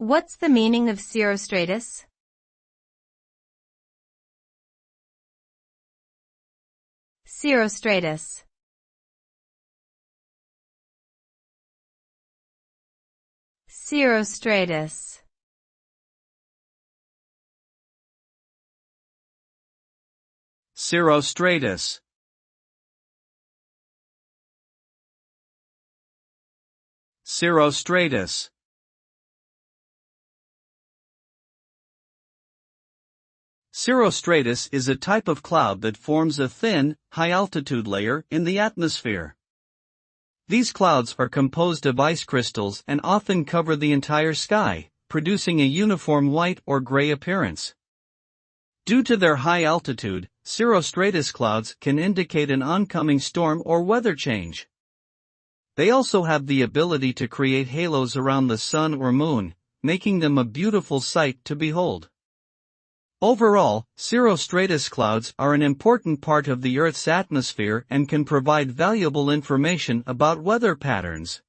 What's the meaning of cirrostratus? Cirrostratus. Cirrostratus. Cirrostratus. Cirrostratus. Cirrostratus is a type of cloud that forms a thin, high-altitude layer in the atmosphere. These clouds are composed of ice crystals and often cover the entire sky, producing a uniform white or gray appearance. Due to their high altitude, cirrostratus clouds can indicate an oncoming storm or weather change. They also have the ability to create halos around the sun or moon, making them a beautiful sight to behold. Overall, cirrostratus clouds are an important part of the Earth's atmosphere and can provide valuable information about weather patterns.